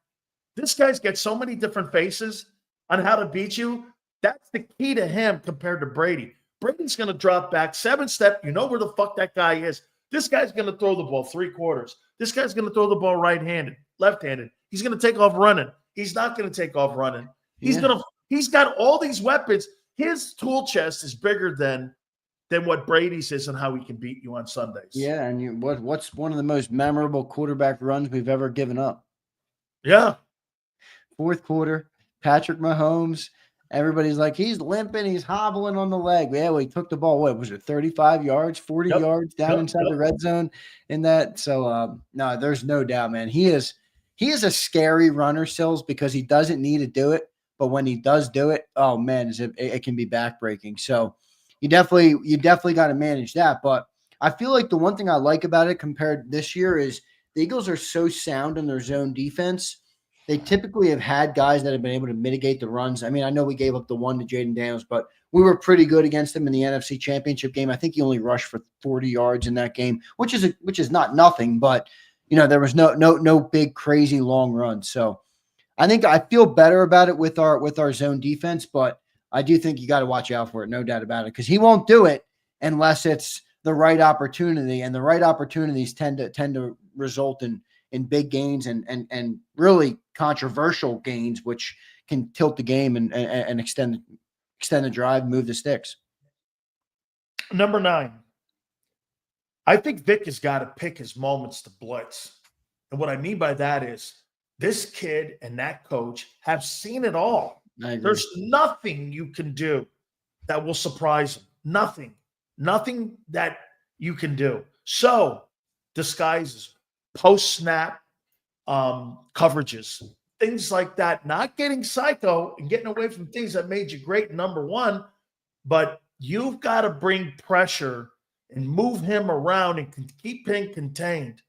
This guy's got so many different faces on how to beat you. That's the key to him compared to Brady. Brady's going to drop back 7-step. You know where the fuck that guy is. This guy's going to throw the ball 3 quarters. This guy's going to throw the ball right-handed, left-handed. He's going to take off running. He's not going to take off running. He's got all these weapons. His tool chest is bigger than what Brady's is and how he can beat you on Sundays. Yeah, and what's one of the most memorable quarterback runs we've ever given up? Yeah. Fourth quarter, Patrick Mahomes. Everybody's like, he's limping, he's hobbling on the leg. Yeah, well, he took the ball, what was it, 35 yards, 40 yards down inside the red zone in that. So, no, there's no doubt, man. He is a scary runner, Sills, because he doesn't need to do it. But when he does do it, oh, man, it can be backbreaking. So you definitely got to manage that. But I feel like the one thing I like about it compared this year is the Eagles are so sound in their zone defense. They typically have had guys that have been able to mitigate the runs. I mean, I know we gave up the 1 to Jaden Daniels, but we were pretty good against him in the NFC Championship game. I think he only rushed for 40 yards in that game, which is not nothing, but there was no big crazy long run. So I feel better about it with our zone defense, but I do think you got to watch out for it, no doubt about it, because he won't do it unless it's the right opportunity, and the right opportunities tend to result in big gains and really controversial gains, which can tilt the game and extend the drive, move the sticks. Number 9. I think Vic has got to pick his moments to blitz. And what I mean by that is this kid and that coach have seen it all. I agree. There's nothing you can do that will surprise him. Nothing that you can do. So disguises, post-snap coverages, things like that, not getting psycho and getting away from things that made you great, number one, but you've got to bring pressure and move him around and keep him contained.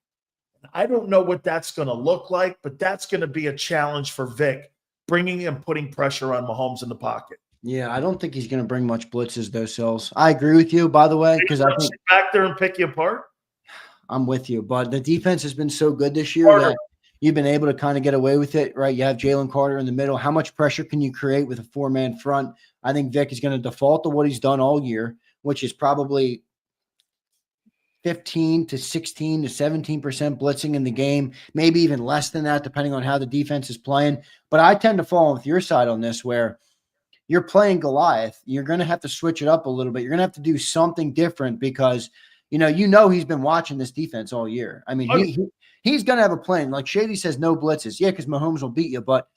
I don't know what that's going to look like, but that's going to be a challenge for Vic, bringing and putting pressure on Mahomes in the pocket. Yeah, I don't think he's going to bring much blitzes, though, Sills. I agree with you, by the way, because I think back there and pick you apart. I'm with you, but the defense has been so good this year that you've been able to kind of get away with it, right? You have Jalen Carter in the middle. How much pressure can you create with a four-man front? I think Vic is going to default to what he's done all year, which is probably 15 to 16 to 17% blitzing in the game, maybe even less than that, depending on how the defense is playing. But I tend to fall with your side on this, where you're playing Goliath. You're going to have to switch it up a little bit. You're going to have to do something different because, you know he's been watching this defense all year. I mean, he's going to have a plan. Like Shady says, no blitzes. Yeah, because Mahomes will beat you. But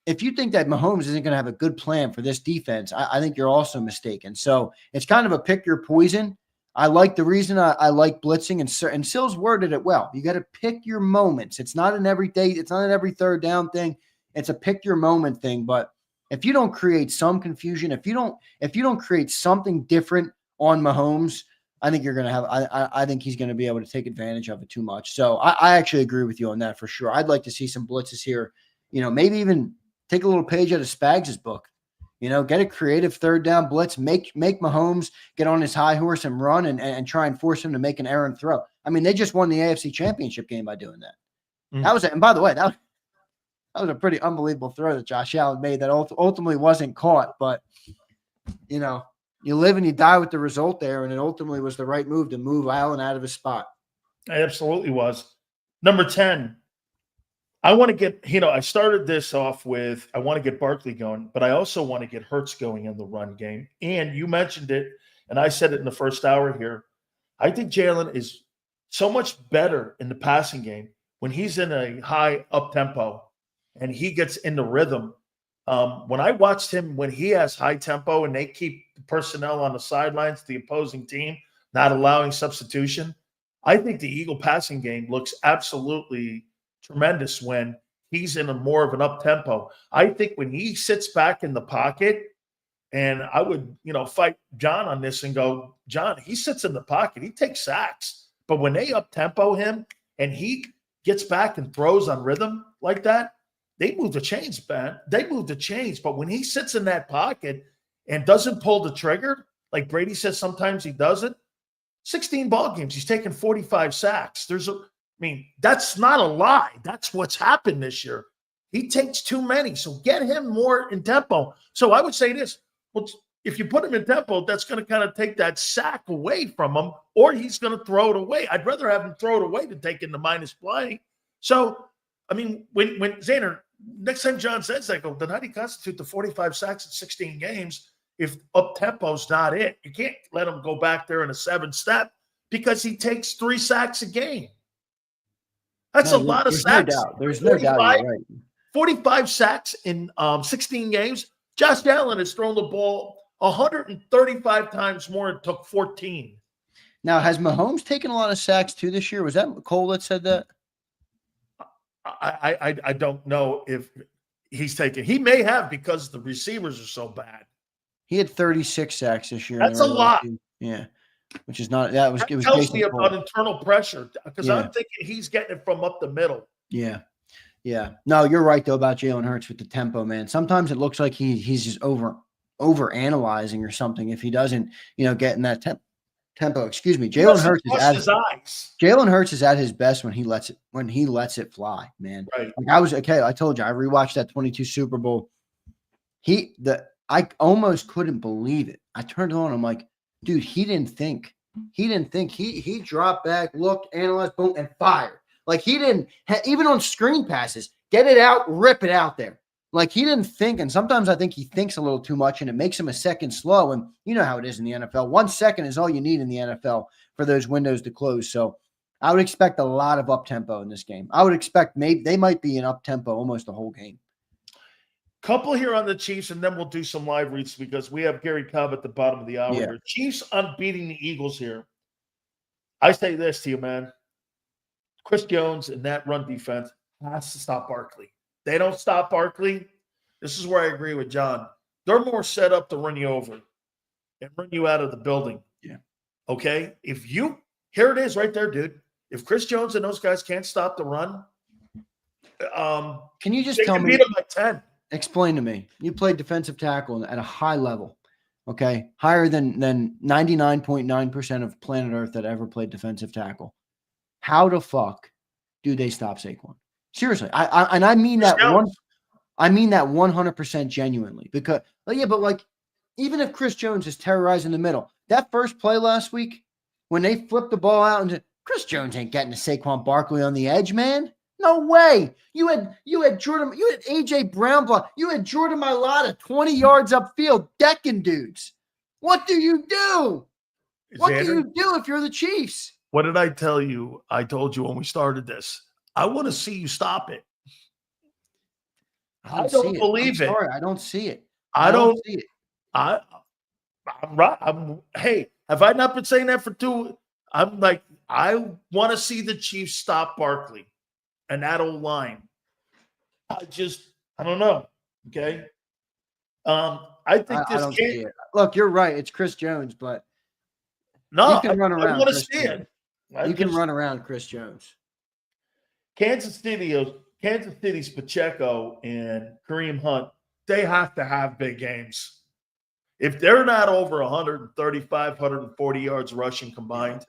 if you think that Mahomes isn't going to have a good plan for this defense, I think you're also mistaken. So it's kind of a pick your poison. I like the reason I like blitzing, and Sills worded it well. You got to pick your moments. It's not an every day. It's not an every third down thing. It's a pick your moment thing. But if you don't create some confusion, if you don't create something different on Mahomes, I think you're going to have. I think he's going to be able to take advantage of it too much. So I actually agree with you on that for sure. I'd like to see some blitzes here. Maybe even take a little page out of Spags' book. Get a creative third down blitz, make Mahomes get on his high horse and run and try and force him to make an errant throw. I mean, they just won the AFC Championship game by doing that. That was it. And by the way, that was a pretty unbelievable throw that Josh Allen made that ultimately wasn't caught. But, you live and you die with the result there, and it ultimately was the right move to move Allen out of his spot. It absolutely was. Number 10. I want to get, I started this off with, I want to get Barkley going, but I also want to get Hurts going in the run game. And you mentioned it, and I said it in the first hour here. I think Jalen is so much better in the passing game when he's in a high up tempo and he gets in the rhythm. When I watched him, when he has high tempo and they keep the personnel on the sidelines, the opposing team, not allowing substitution, I think the Eagle passing game looks absolutely tremendous when he's in a more of an up tempo. I think when he sits back in the pocket, and I would, fight John on this and go, John, he sits in the pocket, he takes sacks. But when they up tempo him and he gets back and throws on rhythm like that, they move the chains, man. They move the chains. But when he sits in that pocket and doesn't pull the trigger, like Brady says sometimes he doesn't, 16 ball games, he's taken 45 sacks. That's not a lie. That's what's happened this year. He takes too many. So get him more in tempo. So I would say this. Well, if you put him in tempo, that's going to kind of take that sack away from him, or he's going to throw it away. I'd rather have him throw it away than take in the minus play. So, when Zander, next time John says that, go, then how do you constitute the 45 sacks in 16 games if up tempo's not it? You can't let him go back there in a 7-step because he takes 3 sacks a game. That's a lot of sacks. No doubt. There's no doubt you're right. 45 sacks in 16 games. Josh Allen has thrown the ball 135 times more and took 14. Now, has Mahomes taken a lot of sacks too this year? Was that Cole that said that? I don't know if he's taken. He may have because the receivers are so bad. He had 36 sacks this year. That's a lot. Yeah. Which is not that was that it was tells me Cole. about internal pressure because I'm thinking he's getting it from up the middle. Yeah. No, you're right though about Jalen Hurts with the tempo, man. Sometimes it looks like he's just over analyzing or something if he doesn't, get in that tempo. Excuse me. Jalen Hurts is at his best when he lets it fly, man. Right. Like I told you, I rewatched that 22 Super Bowl. I almost couldn't believe it. I turned it on. I'm like, dude, he didn't think. He dropped back, looked, analyzed, boom, and fired. Like he didn't, even on screen passes, get it out, rip it out there. Like he didn't think. And sometimes I think he thinks a little too much and it makes him a second slow. And you know how it is in the NFL. 1 second is all you need in the NFL for those windows to close. So I would expect a lot of up-tempo in this game. I would expect maybe they might be in up-tempo almost the whole game. Couple here on the Chiefs, and then we'll do some live reads because we have Gary Cobb at the bottom of the hour here. Chiefs unbeating the Eagles here. I say this to you, man. Chris Jones and that run defense has to stop Barkley. They don't stop Barkley. This is where I agree with John. They're more set up to run you over and run you out of the building. Yeah. Okay? Here it is right there, dude. If Chris Jones and those guys can't stop the run, can you just tell me? Beat them by 10. Explain to me. You played defensive tackle at a high level, okay? Higher than 99.9% of planet Earth that ever played defensive tackle. How the fuck do they stop Saquon? Seriously, I mean that one. I mean that 100% genuinely because, but like, even if Chris Jones is terrorizing the middle, that first play last week when they flipped the ball out and Chris Jones ain't getting to Saquon Barkley on the edge, man. No way. You had Jordan, you had AJ Brown block, you had Jordan Mailata 20 yards upfield decking dudes. What do you do? What do you do if you're the Chiefs? What did I tell you? I told you when we started this. I want to see you stop it. I don't believe it. Sorry, I don't see it. I don't see it. I'm right. Hey, have I not been saying that for two? I'm like, I want to see the Chiefs stop Barkley and that old line. I don't know. Okay. I think I don't see it. Look, you're right. It's Chris Jones, but no, you can run around. I want to see it. You can run around Chris Jones. Kansas City's Pacheco and Kareem Hunt, they have to have big games. If they're not over 135, 140 yards rushing combined,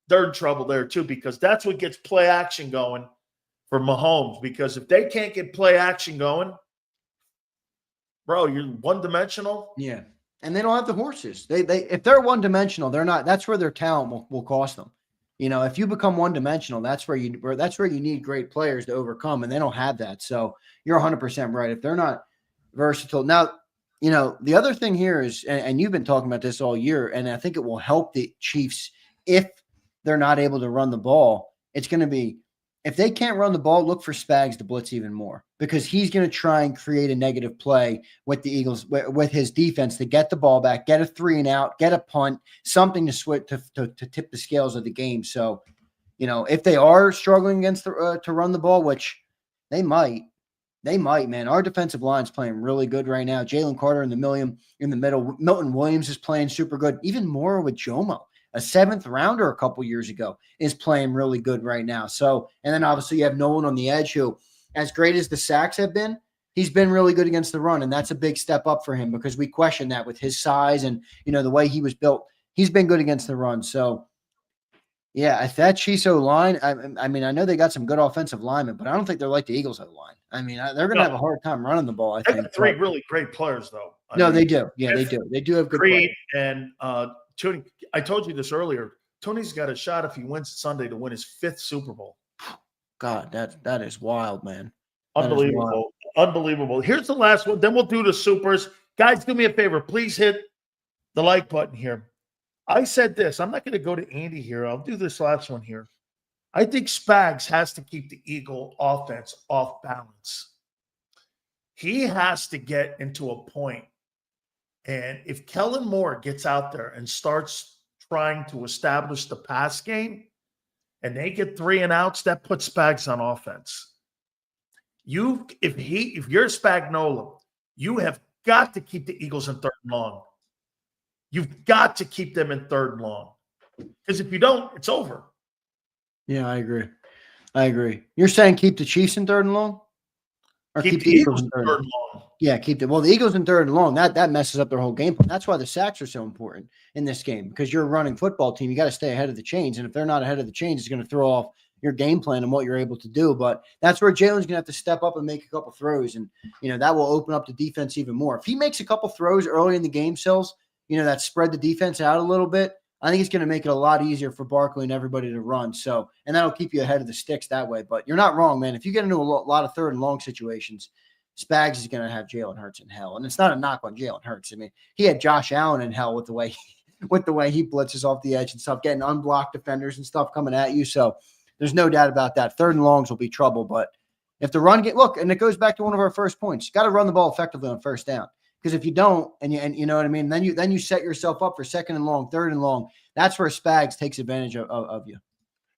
they're in trouble there too because that's what gets play action going for Mahomes. Because if they can't get play action going, bro, you're one-dimensional. Yeah, and they don't have the horses. They if they're one-dimensional, they're not. That's where their talent will cost them. You know, if you become one-dimensional, that's where you need great players to overcome, and they don't have that. So you're 100% right. If they're not versatile. Now, you know, the other thing here is, and you've been talking about this all year, and I think it will help the Chiefs if they're not able to run the ball. It's going to be, if they can't run the ball, look for Spags to blitz even more because he's going to try and create a negative play with the Eagles, with his defense to get the ball back, get a 3-and-out, get a punt, something to switch to tip the scales of the game. So, you know, if they are struggling against to run the ball, which they might, man. Our defensive line's playing really good right now. Jalen Carter in the middle. Milton Williams is playing super good. Even more with Jomo, a 7th rounder a couple years ago, is playing really good right now. So, and then obviously you have Nolan on the edge who, as great as the sacks have been, he's been really good against the run. And that's a big step up for him because we question that with his size and, you know, the way he was built. He's been good against the run. So, yeah, if that Chiefs O-line, I mean, I know they got some good offensive linemen, but I don't think they're like the Eagles O-line. I mean, they're going to have a hard time running the ball, I think. They have 3 really great players, though. They do. Yeah, they do. They do have good players. And Tony, I told you this earlier. Tony's got a shot if he wins Sunday to win his 5th Super Bowl. God, that is wild, man. Unbelievable. Unbelievable. Here's the last one. Then we'll do the supers. Guys, do me a favor. Please hit the like button here. I said this. I'm not going to go to Andy here. I'll do this last one here. I think Spags has to keep the Eagle offense off balance. He has to get into a point. And if Kellen Moore gets out there and starts trying to establish the pass game and they get 3-and-outs, that puts Spags on offense. If you're Spagnuolo, you have got to keep the Eagles in 3rd and long. You've got to keep them in 3rd and long. Because if you don't, it's over. Yeah, I agree. You're saying keep the Chiefs in 3rd and long? Or keep the Eagles in 3rd and long. Yeah, the Eagles in 3rd and long. That messes up their whole game plan. That's why the sacks are so important in this game because you're a running football team. You got to stay ahead of the chains. And if they're not ahead of the chains, it's going to throw off your game plan and what you're able to do. But that's where Jalen's going to have to step up and make a couple throws. And, you know, that will open up the defense even more. If he makes a couple throws early in the game, Sills, you know, that spread the defense out a little bit, I think it's going to make it a lot easier for Barkley and everybody to run. So, and that'll keep you ahead of the sticks that way. But you're not wrong, man. If you get into a lot of 3rd and long situations, Spags is going to have Jalen Hurts in hell. And it's not a knock on Jalen Hurts. I mean, he had Josh Allen in hell with the way with the way he blitzes off the edge and stuff, getting unblocked defenders and stuff coming at you. So there's no doubt about that. 3rd and longs will be trouble. But if the run get look, and it goes back to one of our first points, you got to run the ball effectively on 1st down. Because if you don't, and you know what I mean, then you set yourself up for 2nd and long, 3rd and long. That's where Spags takes advantage of you.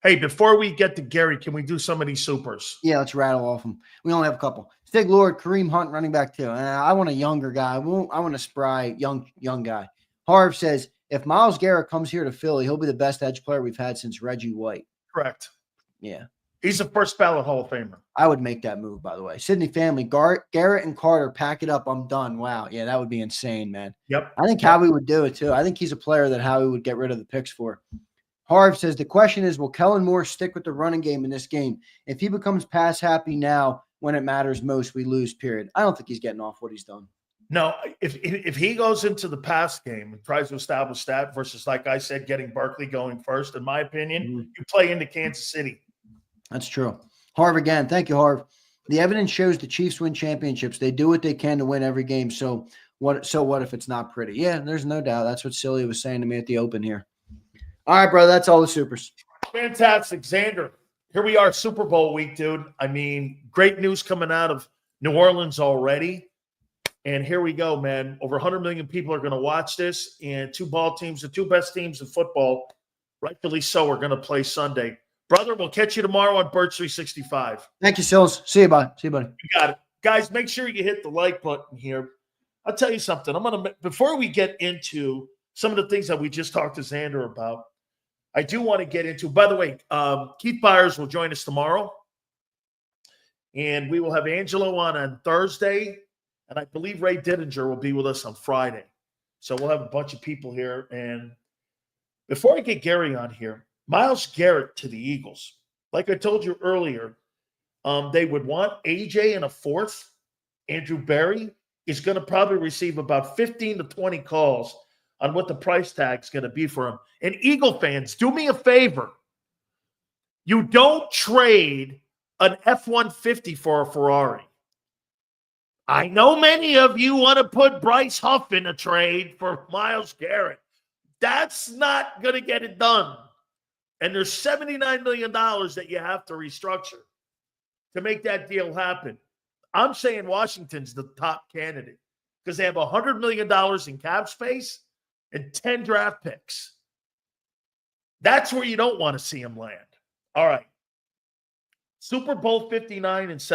Hey, before we get to Gary, can we do some of these supers? Yeah, let's rattle off them. We only have a couple. Stig Lord, Kareem Hunt, running back 2. And I want a younger guy. I want a spry, young guy. Harv says, if Myles Garrett comes here to Philly, he'll be the best edge player we've had since Reggie White. Correct. Yeah. He's a first ballot Hall of Famer. I would make that move, by the way. Sydney family, Garrett and Carter, pack it up. I'm done. Wow. Yeah, that would be insane, man. Yep. I think Howie would do it, too. I think he's a player that Howie would get rid of the picks for. Harv says, the question is, will Kellen Moore stick with the running game in this game? If he becomes pass happy now when it matters most, we lose, period. I don't think he's getting off what he's done. No, if he goes into the pass game and tries to establish that versus, like I said, getting Barkley going first, in my opinion, you play into Kansas City. That's true. Harv again. Thank you, Harv. The evidence shows the Chiefs win championships. They do what they can to win every game. So what if it's not pretty? Yeah, there's no doubt. That's what Sileo was saying to me at the open here. All right, brother. That's all the supers. Fantastic. Zander, here we are, Super Bowl week, dude. I mean, great news coming out of New Orleans already. And here we go, man. Over 100 million people are going to watch this. And 2 ball teams, the 2 best teams in football, rightfully so, are going to play Sunday. Brother, we'll catch you tomorrow on Birds 365. Thank you, Sills. See you, bye. See you, buddy. You got it. Guys, make sure you hit the like button here. I'll tell you something. Before we get into some of the things that we just talked to Zander about, I do want to get into, by the way, Keith Byers will join us tomorrow. And we will have Angelo on Thursday. And I believe Ray Didinger will be with us on Friday. So we'll have a bunch of people here. And before I get Gary on here, Myles Garrett to the Eagles. Like I told you earlier, they would want AJ in a 4th. Andrew Berry is going to probably receive about 15 to 20 calls on what the price tag is going to be for him. And Eagle fans, do me a favor. You don't trade an F-150 for a Ferrari. I know many of you want to put Bryce Huff in a trade for Myles Garrett. That's not going to get it done. And there's $79 million that you have to restructure to make that deal happen. I'm saying Washington's the top candidate because they have $100 million in cap space and 10 draft picks. That's where you don't want to see them land. All right. Super Bowl 59 and 7.